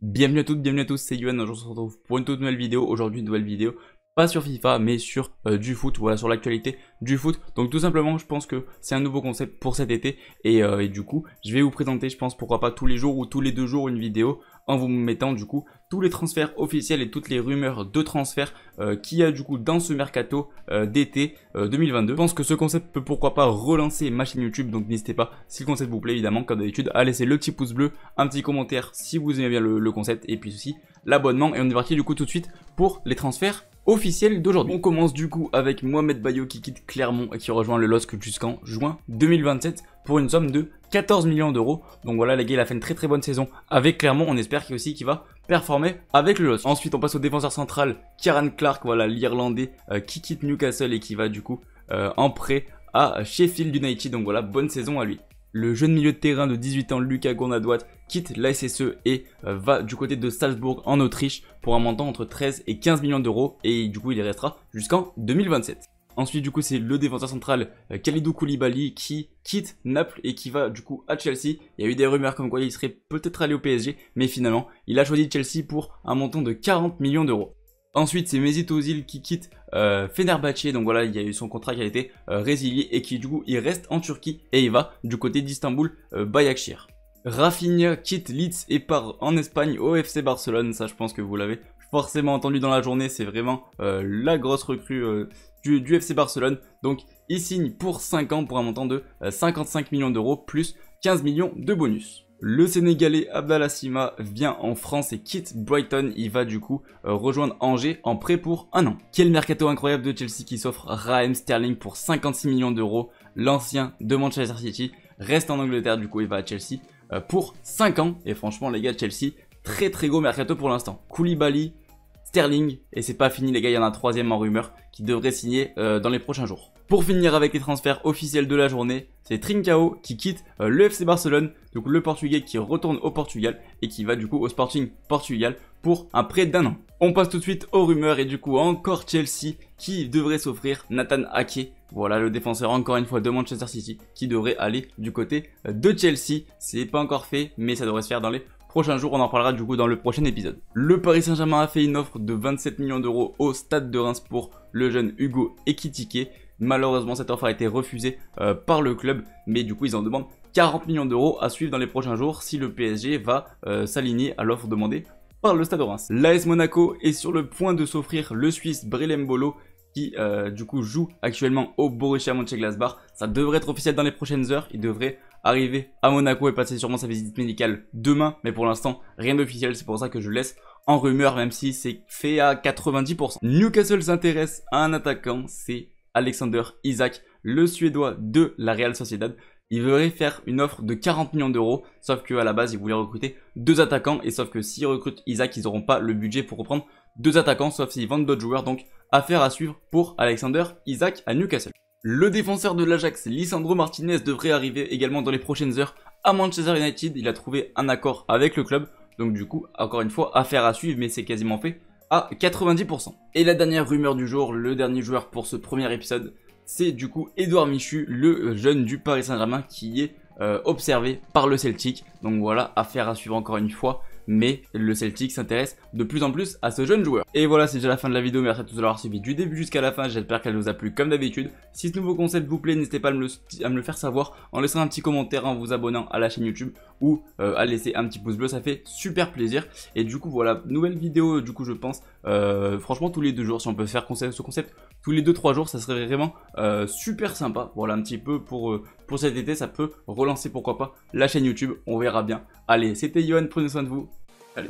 Bienvenue à toutes, bienvenue à tous, c'est Yohan. Aujourd'hui on se retrouve pour une toute nouvelle vidéo. Aujourd'hui une nouvelle vidéo, pas sur FIFA mais sur du foot, voilà, sur l'actualité du foot. Donc tout simplement je pense que c'est un nouveau concept pour cet été et du coup je vais vous présenter, je pense pourquoi pas tous les jours ou tous les 2 jours une vidéo en vous mettant du coup tous les transferts officiels et toutes les rumeurs de transferts qu'il y a du coup dans ce mercato d'été 2022. Je pense que ce concept peut pourquoi pas relancer ma chaîne YouTube, donc n'hésitez pas, si le concept vous plaît évidemment comme d'habitude, à laisser le petit pouce bleu, un petit commentaire si vous aimez bien le concept et puis aussi l'abonnement. Et on est parti du coup tout de suite pour les transferts officiel d'aujourd'hui. On commence du coup avec Mohamed Bayo qui quitte Clermont et qui rejoint le LOSC jusqu'en juin 2027 pour une somme de 14 millions d'euros. Donc voilà, les gars, il a fait une très bonne saison avec Clermont. On espère qu'il va performer avec le LOSC. Ensuite, on passe au défenseur central Kieran Clark, voilà l'Irlandais qui quitte Newcastle et qui va du coup en prêt à Sheffield United. Donc voilà, bonne saison à lui. Le jeune milieu de terrain de 18 ans, Lucas Gournadouat, quitte la SSE et va du côté de Salzbourg en Autriche pour un montant entre 13 et 15 millions d'euros et du coup il y restera jusqu'en 2027. Ensuite du coup c'est le défenseur central Kalidou Koulibaly qui quitte Naples et qui va du coup à Chelsea. Il y a eu des rumeurs comme quoi il serait peut-être allé au PSG, mais finalement il a choisi Chelsea pour un montant de 40 millions d'euros. Ensuite, c'est Mesut Özil qui quitte Fenerbahçe, donc voilà, il y a eu son contrat qui a été résilié et qui du coup il reste en Turquie et il va du côté d'Istanbul Başakşehir. Rafinha quitte Leeds et part en Espagne au FC Barcelone, ça je pense que vous l'avez forcément entendu dans la journée, c'est vraiment la grosse recrue du FC Barcelone. Donc il signe pour 5 ans pour un montant de 55 millions d'euros plus 15 millions de bonus. Le Sénégalais Abdallah Sima vient en France et quitte Brighton. Il va du coup rejoindre Angers en prêt pour 1 an. Quel mercato incroyable de Chelsea qui s'offre Raheem Sterling pour 56 millions d'euros. L'ancien de Manchester City reste en Angleterre, du coup il va à Chelsea pour 5 ans. Et franchement les gars, Chelsea, très gros mercato pour l'instant. Koulibaly, Sterling, et c'est pas fini les gars, il y en a un 3e en rumeur qui devrait signer dans les prochains jours. Pour finir avec les transferts officiels de la journée, c'est Trincao qui quitte le FC Barcelone, donc le Portugais qui retourne au Portugal et qui va du coup au Sporting Portugal pour un prêt d'1 an. On passe tout de suite aux rumeurs et du coup encore Chelsea qui devrait s'offrir Nathan Ake. Voilà le défenseur encore une fois de Manchester City qui devrait aller du côté de Chelsea. C'est pas encore fait mais ça devrait se faire dans les prochains jours, on en parlera du coup dans le prochain épisode. Le Paris Saint-Germain a fait une offre de 27 millions d'euros au Stade de Reims pour le jeune Hugo Ekitike. Malheureusement cette offre a été refusée par le club, mais du coup ils en demandent 40 millions d'euros à suivre dans les prochains jours si le PSG va s'aligner à l'offre demandée par le Stade de Reims. L'AS Monaco est sur le point de s'offrir le Suisse Brelem Mbolo qui du coup joue actuellement au Borussia Mönchengladbach. Ça devrait être officiel dans les prochaines heures, il devrait arriver à Monaco et passer sûrement sa visite médicale demain, mais pour l'instant rien d'officiel, c'est pour ça que je laisse en rumeur même si c'est fait à 90%. Newcastle s'intéresse à un attaquant, c'est Alexander Isak, le Suédois de la Real Sociedad. Il voudrait faire une offre de 40 millions d'euros, sauf qu'à la base, il voulait recruter 2 attaquants, et sauf que s'ils recrutent Isak, ils n'auront pas le budget pour reprendre 2 attaquants, sauf s'ils vendent d'autres joueurs, donc affaire à suivre pour Alexander Isak à Newcastle. Le défenseur de l'Ajax, Lisandro Martinez, devrait arriver également dans les prochaines heures à Manchester United. Il a trouvé un accord avec le club, donc du coup, encore une fois, affaire à suivre, mais c'est quasiment fait à 90%. Et la dernière rumeur du jour, le dernier joueur pour ce premier épisode, c'est du coup Edouard Michu, le jeune du Paris Saint-Germain qui est observé par le Celtic. Donc voilà, affaire à suivre encore une fois, mais le Celtic s'intéresse de plus en plus à ce jeune joueur. Et voilà, c'est déjà la fin de la vidéo, merci à tous d'avoir suivi du début jusqu'à la fin, j'espère qu'elle vous a plu comme d'habitude. Si ce nouveau concept vous plaît, n'hésitez pas à me le faire savoir en laissant un petit commentaire, en vous abonnant à la chaîne YouTube ou à laisser un petit pouce bleu, ça fait super plaisir. Et du coup voilà, nouvelle vidéo du coup je pense, franchement tous les 2 jours, si on peut faire ce concept tous les 2-3 jours, ça serait vraiment super sympa. Voilà un petit peu pour cet été, ça peut relancer pourquoi pas la chaîne YouTube, on verra bien. Allez, c'était Yohan, prenez soin de vous. Allez.